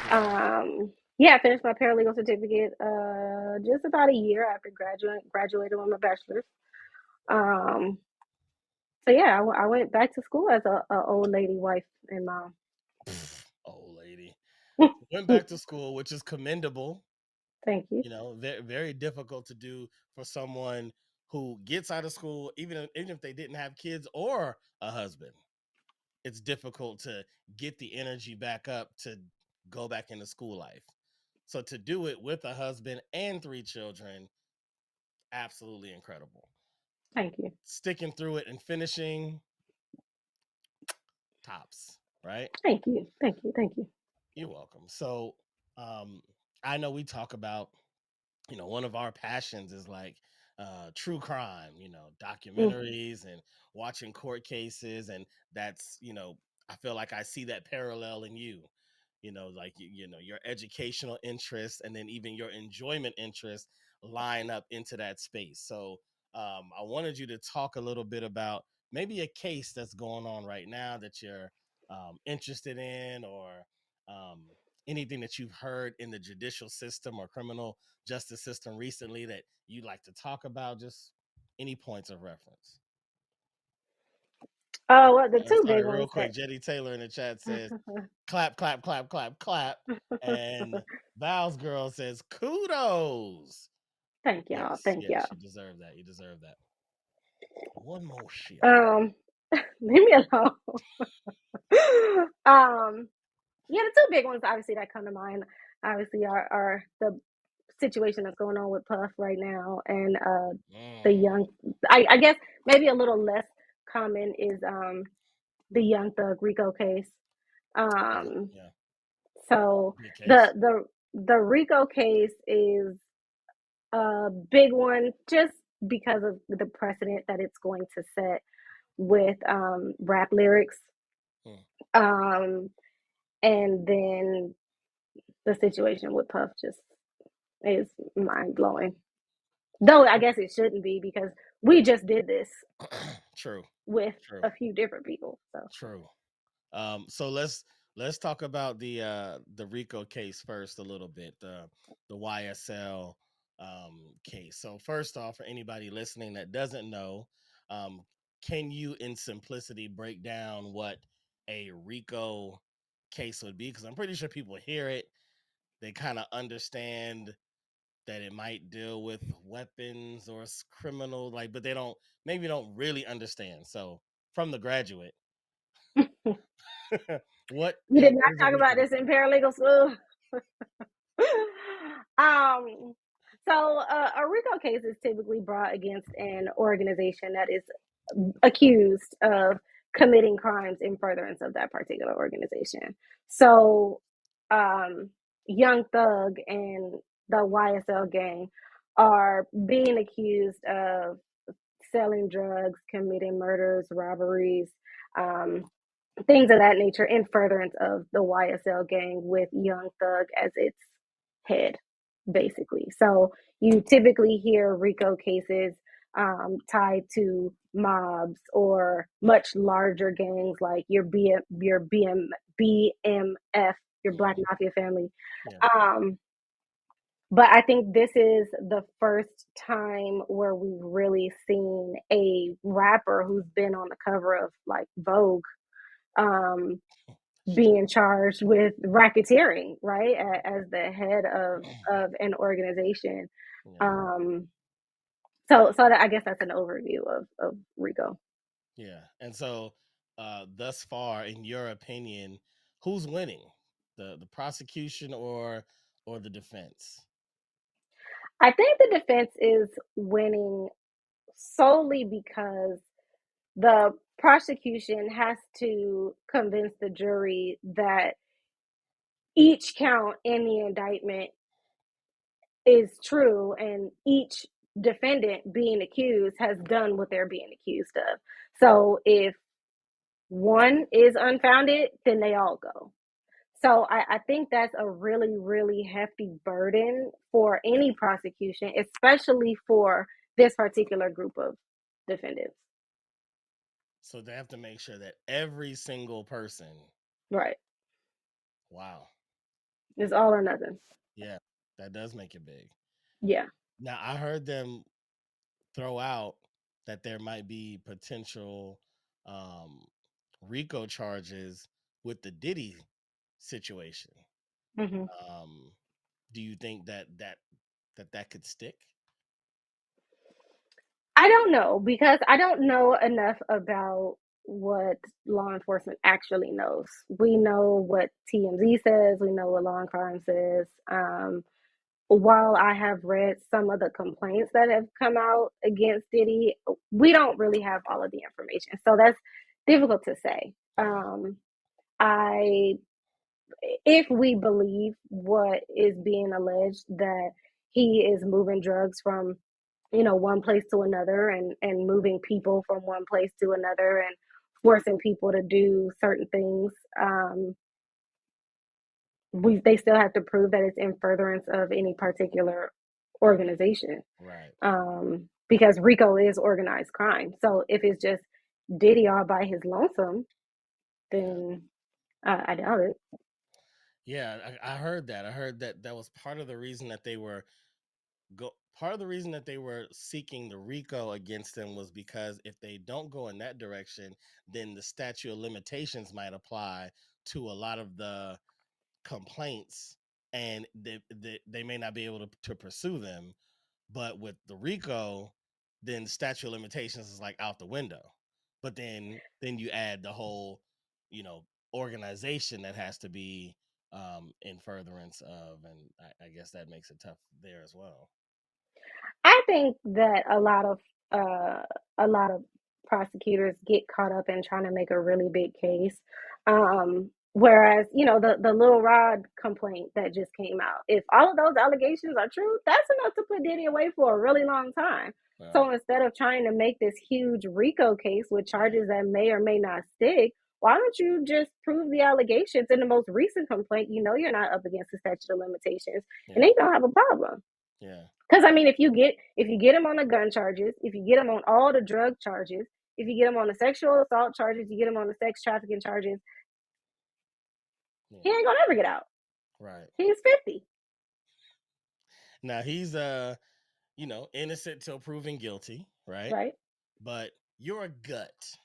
Yeah. Yeah, I finished my paralegal certificate just about a year after graduated with my bachelor's. Um, so yeah, I went back to school as a old lady wife and mom. Old lady. Went back to school, which is commendable. Thank you. Very, very difficult to do for someone who gets out of school, even if they didn't have kids or a husband. It's difficult to get the energy back up to go back into school life. So to do it with a husband and three children, absolutely incredible. Thank you. Sticking through it and finishing, tops, right? Thank you. Thank you. Thank you. You're welcome. So um, I know we talk about, one of our passions is like true crime, Mm. documentaries and watching court cases. And that's, I feel like I see that parallel in you, like, your educational interests and then even your enjoyment interests line up into that space. So I wanted you to talk a little bit about maybe a case that's going on right now that you're interested in, or um, anything that you've heard in the judicial system or criminal justice system recently that you'd like to talk about. Just any points of reference. Well, the two Sorry, big real ones quick. that. Jetty Taylor in the chat says, clap, clap, clap, clap, clap. And Val's girl says, kudos. Thank y'all. Yes, Thank yes, y'all. you deserve that. You deserve that. One more shit. Um, Leave me alone. um, yeah, the two big ones obviously that come to mind obviously are the situation that's going on with Puff right now and the Mm, young I guess maybe a little less common is the Young Thug Rico case. yeah, Um yeah, so big the case. the the Rico case is a big one just because of the precedent that it's going to set with rap lyrics. Mm. Um and then the situation with Puff just is mind blowing. Though I guess it shouldn't be because we just did this True, with true, a few different people. So true. So let's talk about the Rico case first a little bit. The YSL case. So first off, for anybody listening that doesn't know, um, can you in simplicity break down what a Rico case would be? Because I'm pretty sure people hear it, they kind of understand that it might deal with weapons or criminal, like, but they don't maybe don't really understand. So from the graduate, we did what not is a talk Rico about this case? in paralegal school. um, a RICO case is typically brought against an organization that is accused of committing crimes in furtherance of that particular organization. So, um, Young Thug and the YSL gang are being accused of selling drugs, committing murders, robberies, um, things of that nature in furtherance of the YSL gang with Young Thug as its head, basically. So you typically hear RICO cases tied to mobs or much larger gangs like BMF, your Black Mhm. Mafia family. Yeah. Um, but I think this is the first time where we've really seen a rapper who's been on the cover of like Vogue um, being charged with racketeering, right, as the head of an organization. Yeah. Um, so that, I guess that's an overview of Rico. Yeah. And so thus far, in your opinion, who's winning? The prosecution or the defense? I think the defense is winning solely because the prosecution has to convince the jury that each count in the indictment is true and each defendant being accused has done what they're being accused of. So if one is unfounded, then they all go. So I think that's a really, really hefty burden for any prosecution, especially for this particular group of defendants. So they have to make sure that every single person, Right. wow. It's all or nothing. Yeah, that does make it big. Yeah. Now I heard them throw out that there might be potential um RICO charges with the Diddy situation. Hmm. Um, do you think that could stick? I don't know because I don't know enough about what law enforcement actually knows. We know what TMZ says, we know what law and crime says. While I have read some of the complaints that have come out against Diddy, we don't really have all of the information. So that's difficult to say. Yeah. I if we believe what is being alleged that he is moving drugs from one place to another and moving people from one place to another and forcing people to do certain things, they still have to prove that it's in furtherance of any particular organization, Right. because Rico is organized crime. So if it's just Diddy all by his lonesome, Yeah. then I doubt it. Yeah, I heard that. I heard that that was part of the reason that they were part of the reason that they were seeking the RICO against them was because if they don't go in that direction, then the statute of limitations might apply to a lot of the complaints, and they may not be able to pursue them. But with the RICO, then statute of limitations is like out the window. but then you add the whole, you know, organization that has to be in furtherance of, and I guess that makes it tough there as well. I think that uh, a lot of prosecutors get caught up in trying to make a really big case. Whereas, you know, the Lil Rod complaint that just came out, if all of those allegations are true, that's enough to put Diddy away for a really long time. So Right. instead of trying to make this huge RICO case with Right. charges that may or may not stick, why don't you just prove the allegations in the most recent complaint? You know, you're not up against the statute of limitations, and then Yeah. you don't have a problem. Yeah. Because I mean, if you get him on the gun charges, if you get him on all the drug charges, if you get him on the sexual assault charges, you get him on the sex trafficking charges, he Yeah. ain't gonna ever get out. Right. He's 50, Now he's you know, innocent till proven guilty, right? right? But your gut,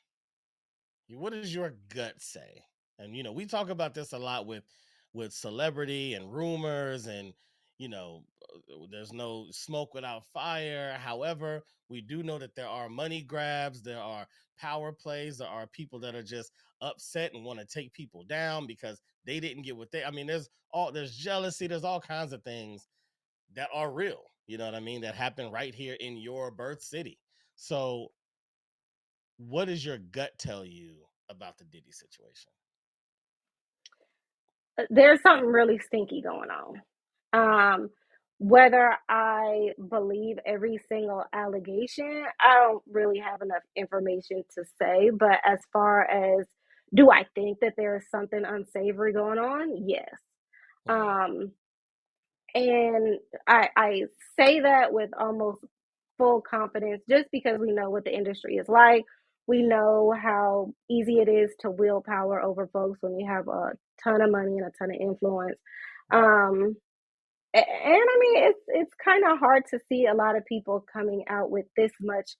what does your gut say? And you know, we talk about this a lot with celebrity and rumors, and you know, there's no smoke without fire. However, we do know that there are money grabs, there are power plays, there are people that are just upset and want to take people down because they didn't get what they, I mean, there's jealousy, there's all kinds of things that are real, you know what I mean, that happen right here in your birth city. So what does your gut tell you about the Diddy situation? There's something really stinky going on. Mm, Um, whether I believe every single allegation, I don't really have enough information to say. But as far as do I think that there is something unsavory going on? Yes. yeah, Um, and I say that with almost full confidence just because we know what the industry is like. We yeah, know how easy it is to wield power over folks when you have a ton of money and a ton of influence. right, And I mean, it's kind of hard to see a lot of people coming out with this much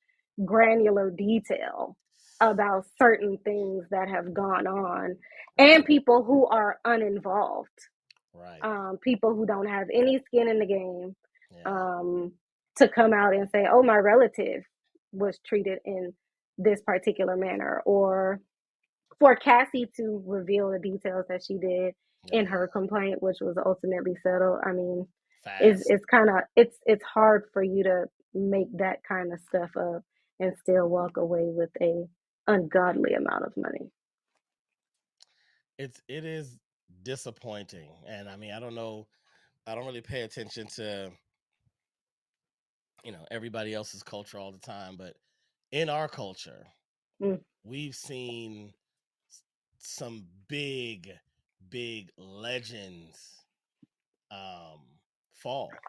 granular detail about certain things that have gone on, and right, people who are uninvolved, right, people who don't have any skin in the game, yeah, um, to come out and say, "Oh, my relative was treated in this particular manner," or for Cassie to reveal the details that she did in yeah, her complaint, which was ultimately settled. I mean, fast. it's kind of it's hard for you to make that kind of stuff up and still walk away with a ungodly amount of money. It is disappointing, and I mean, I don't know, I don't really pay attention to, you know, everybody else's culture all the time, but in our culture, Mm, we've seen some big legends um fall,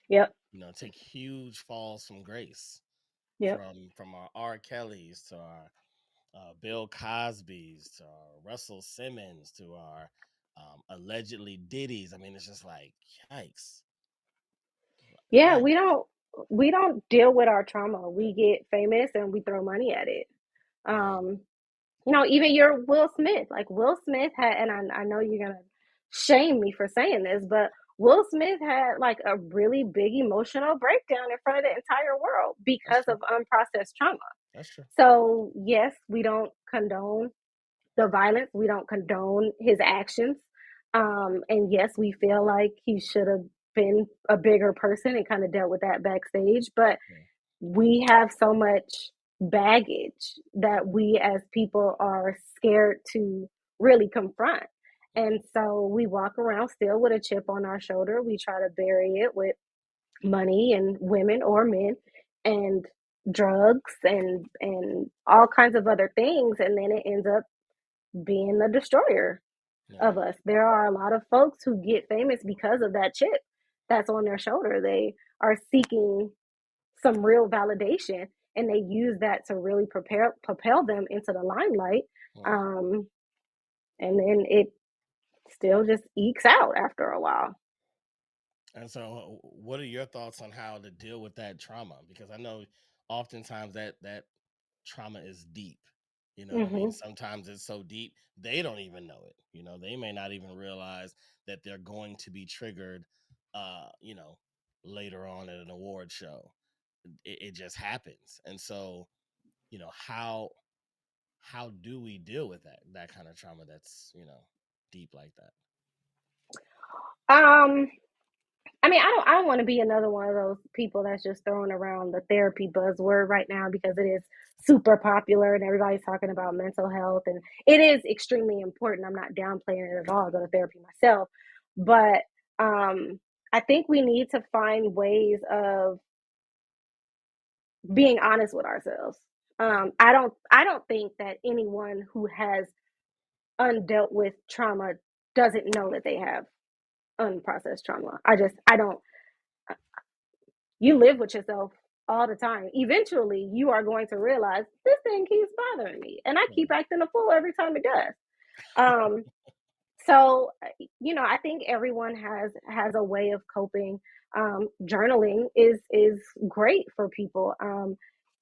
yep, you know, take huge falls from grace, yep. from our R. Kellys to our Bill Cosby's to our Russell Simmons to our allegedly Diddy's. I mean, it's just like yikes. Yeah, Yikes. we don't deal with our trauma. We get famous and we throw money at it. Yeah, Um, you know, even your Will Smith, like Will Smith had, and I know you're gonna shame me for saying this, but Will Smith had like a really big emotional breakdown in front of the entire world that's because true. of unprocessed trauma. That's true. So yes, we don't condone the violence. We don't condone his actions. And yes, we feel like he should have been a bigger person and kind of dealt with that backstage. But Yeah, we have so much baggage that we as people are scared to really confront. yeah, And so we walk around still with a chip on our shoulder. We try to bury it with money and women or men and drugs and all kinds of other things, and then it ends up being the destroyer of yeah, us. There are a lot of folks who get famous because of that chip that's on their shoulder. They are seeking some real validation and they use that to really propel them into the limelight. yeah. Um, and then it still just ekes out after a while. And so, what are your thoughts on how to deal with that trauma? Because I know oftentimes that trauma is deep. You know what I mean? Hmm. Sometimes it's so deep they don't even know it. You know, they may not even realize that they're going to be triggered. You know, later on at an award show, it just happens. And so, you know, how. how do we deal with that kind of trauma that's, deep like that? Um, I mean, I don't want to be another one of those people that's just throwing around the therapy buzzword right now because it is super popular and everybody's talking about mental health and it is extremely important. I'm not downplaying it at all. I go to therapy myself, but I think we need to find ways of being honest with ourselves. Yeah. I don't think that anyone who has undealt with trauma doesn't know that they have unprocessed trauma. I don't. You live with yourself all the time. Eventually, you are going to realize this thing keeps bothering me, and I keep Right. acting a fool every time it does. Um, so I think everyone has a way of coping. Journaling is great for people.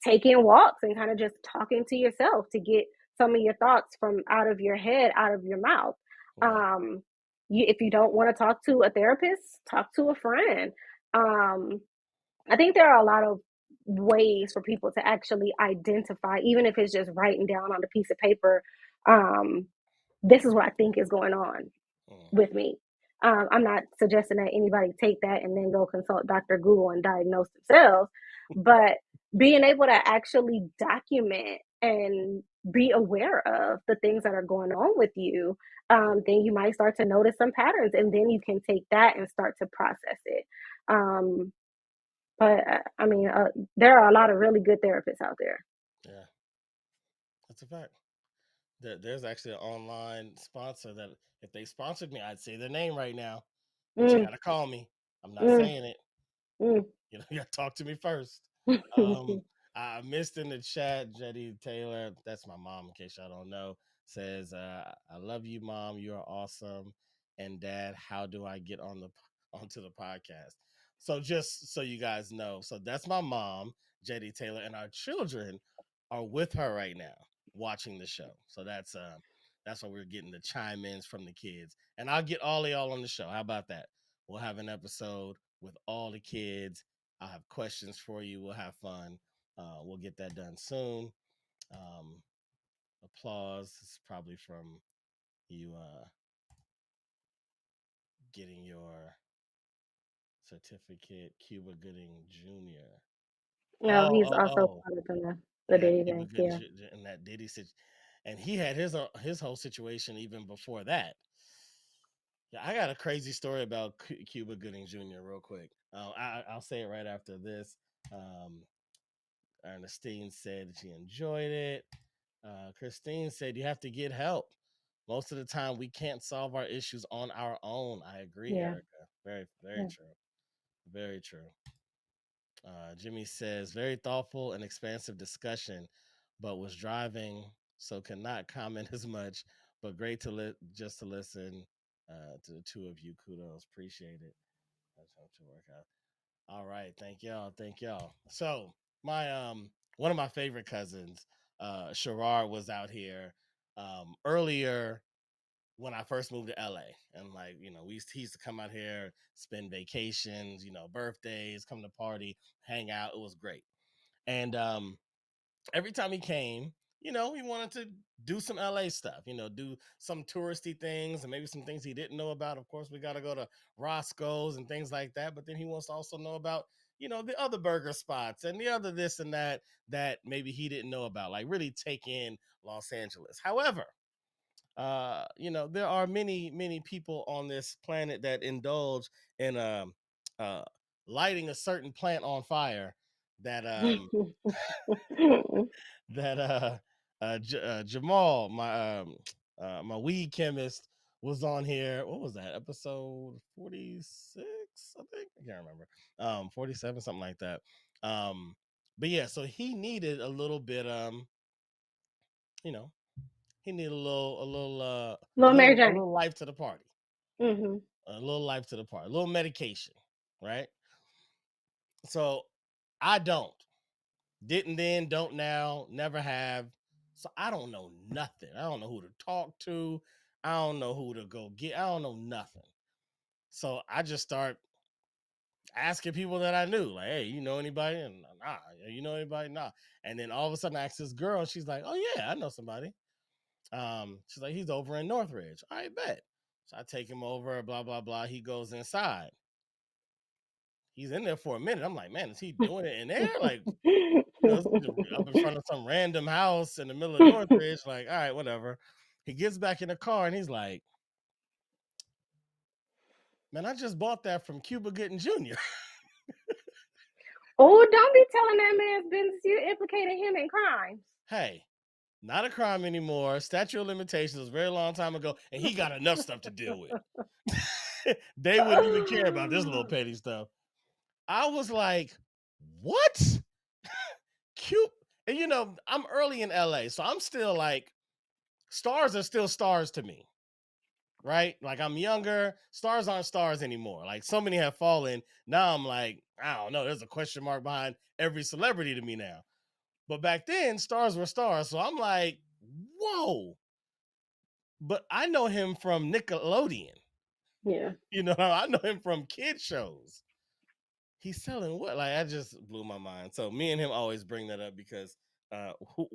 Taking walks and kind of just talking to yourself to get some of your thoughts from out of your head, out of your mouth. Right. um, if you don't want to talk to a therapist, talk to a friend. um, I think there are a lot of ways for people to actually identify, even if it's just writing down on a piece of paper, um, this is what I think is going on Mm. with me. I'm not suggesting that anybody take that and then go consult Dr. Google and diagnose themselves, but being able to actually document and be aware of the things that are going on with you, then you might start to notice some patterns, and then you can take that and start to process it. Um, but I mean, there are a lot of really good therapists out there. Yeah, that's a fact. There's actually an online sponsor that if they sponsored me, I'd say their name right now, but you Mm, gotta call me. I'm not mm, saying it. mm. You gotta talk to me first. Um, I missed in the chat, Jetty Taylor. That's my mom, in case y'all don't know. Says, "I love you, mom. You are awesome." And Dad, how do I get onto the podcast? So just so you guys know, so that's my mom, Jetty Taylor, and our children are with her right now watching the show. So that's why we're getting the chime ins from the kids, and I'll get all of y'all on the show. How about that? We'll have an episode with all the kids. I'll have questions for you. We'll have fun. We'll get that done soon. Um, applause is probably from you getting your certificate, Cuba Gooding Jr. No, Oh, he's oh, also oh. part of the Yeah, Diddy Cuba thing. Gooding Yeah. Jr. And that Diddy and he had his whole situation even before that. Yeah, I got a crazy story about Cuba Gooding Jr. real quick. I'll say it right after this. Um, Ernestine said that she enjoyed it. Christine said you have to get help. Most of the time, we can't solve our issues on our own. I agree, Yeah. Erica. Very, very Yeah. true. Very true. Jimmy says very thoughtful and expansive discussion, but was driving, so could not comment as much. But great just to listen to the two of you. Kudos, appreciate it. That's how to work out. All right, thank y'all, thank y'all. So my one of my favorite cousins, Sherrard, was out here earlier when I first moved to LA, and like he used to come out here, spend vacations, birthdays, come to party, hang out. It was great, and every time he came, he wanted to do some LA stuff, do some touristy things and maybe some things he didn't know about. Of course, we got to go to Roscoe's and things like that. But then he wants to also know about, the other burger spots and the other this and that maybe he didn't know about, like really take in Los Angeles. However, there are many, many people on this planet that indulge in uh, lighting a certain plant on fire that that Jamal, my weed chemist, was on here. What was that? Episode 46, I think. I can't remember. 47, something like that. But yeah, so he needed a little bit you know, he needed a Little Mary little a Jane. little life to the party. Hmm. A little life to the party. A little medication, right? So I didn't then, don't now, never have. So I don't know nothing. I don't know who to talk to. I don't know who to go get. I don't know nothing. So asking people that I knew, like, hey, you know anybody? And nah, you know anybody? Nah. And then all of a sudden I asked this girl, and she's like, oh yeah, I know somebody. She's like, he's over in Northridge. I bet. So I take him over, blah, blah, blah. He goes inside. He's in there for a minute. I'm like, man, is he doing it in there? Like, this is up in front of some random house in the middle of Northridge. Like, all right, whatever. He gets back in the car and he's like, man, I just bought that from Cuba Gooding Jr. Oh, don't be telling that man's business. You implicating him in crimes. Hey, not a crime anymore. Statute of limitations was a very long time ago, and he got enough stuff to deal with. They wouldn't even care about this little petty stuff. I was like, what? Cute. And you know, I'm early in LA, so I'm still like, stars are still stars to me. Right? Like I'm younger, stars aren't stars anymore. Like so many have fallen. Now I'm like, I don't know, there's a question mark behind every celebrity to me now. But back then, stars were stars. So I'm like, whoa. But I know him from Nickelodeon. Yeah. You know, I know him from kid shows. He's selling what? Like, I just blew my mind. So me and him always bring that up because uh, who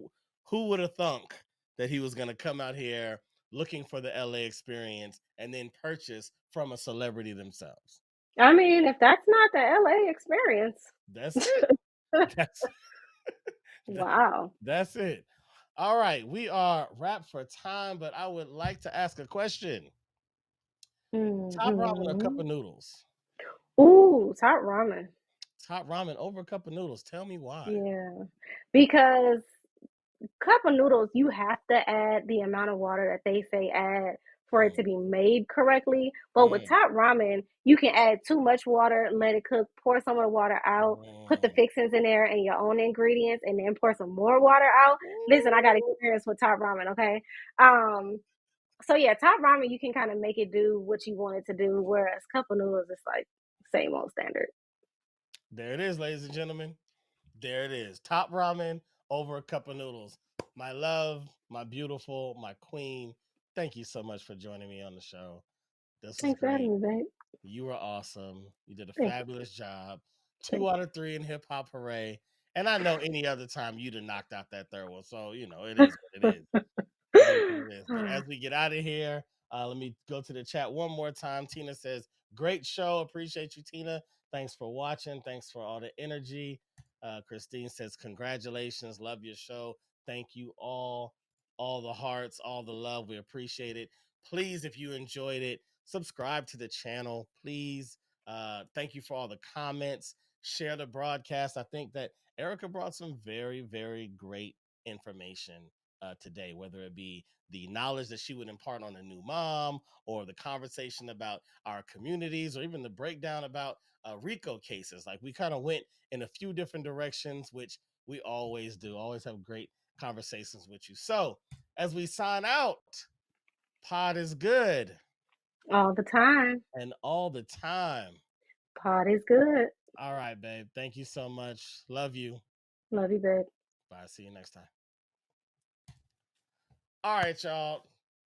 who would have thunk that he was gonna come out here looking for the LA experience and then purchase from a celebrity themselves? I mean, if that's not the LA experience. That's it. That's Wow. that's it. All right, we are wrapped for time, but I would like to ask a question. Top ramen or cup Mm-hmm. of noodles? Ooh, top ramen. Top ramen over a cup of noodles. Tell me why. Yeah. Because cup of noodles, you have to add the amount of water that they say add for it to Mm, be made correctly. But with mm, top ramen, you can add too much water, let it cook, pour some of the water out, put the mm. fixings in there and your own ingredients, and then pour some more water out. Listen, I got Ooh. experience with top ramen, okay? Um, so yeah, top ramen you can kind of make it do what you want it to do, whereas cup of noodles is like same old standard. There it is, ladies and gentlemen. There it is. Top ramen over a cup of noodles. My love, my beautiful, my queen. Thank you so much for joining me on the show. This was Thanks for great. having me, babe. You were awesome. You did a Thank you. fabulous job. Thank 2 out of 3 in hip hop hooray. And I know any other time you'd have knocked out that third one. So, you know, it is what it is. It is what it is. But as we get out of here, let me go to the chat one more time. Tina says, great show. Appreciate you, Tina. Thanks for watching. Thanks for all the energy. Christine says, congratulations. Love your show. Thank you all the hearts, all the love. We appreciate it. Please, if you enjoyed it, subscribe to the channel, please. Thank you for all the comments. Share the broadcast. I think that Erica brought some very, very great information today, whether it be the knowledge that she would impart on a new mom, or the conversation about our communities, or even the breakdown about RICO cases. Like we kind of went in a few different directions, which we always do. Always have great conversations with you. So as we sign out, pod is good. all the time. And all the time. Pod is good. All right, babe. Thank you so much. Love you. Love you, babe. Bye. See you next time. All right, y'all.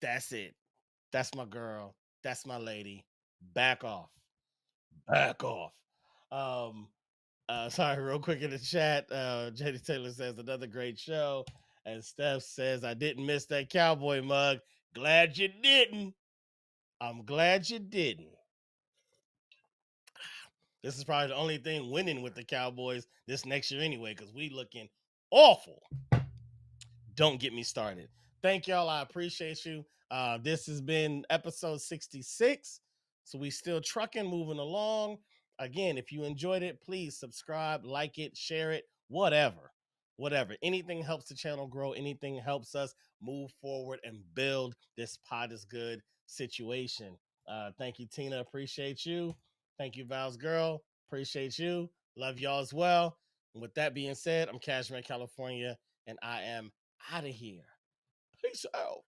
That's it. That's my girl. That's my lady. Back off. Back off. Um, sorry, real quick in the chat. JD Taylor says another great show. And Steph says, I didn't miss that cowboy mug. Glad you didn't. I'm glad you didn't. This is probably the only thing winning with the Cowboys this next year anyway, because we looking awful. Don't get me started. Thank y'all. I appreciate you. This has been episode 66. So we still trucking, moving along. Again, if you enjoyed it, please subscribe, like it, share it, whatever. Whatever. Anything helps the channel grow. Anything helps us move forward and build this pot is good situation. Thank you, Tina. Appreciate you. Thank you, Val's girl. Appreciate you. Love y'all as well. And with that being said, I'm Cashmere, California, and I am out of here. Peace out.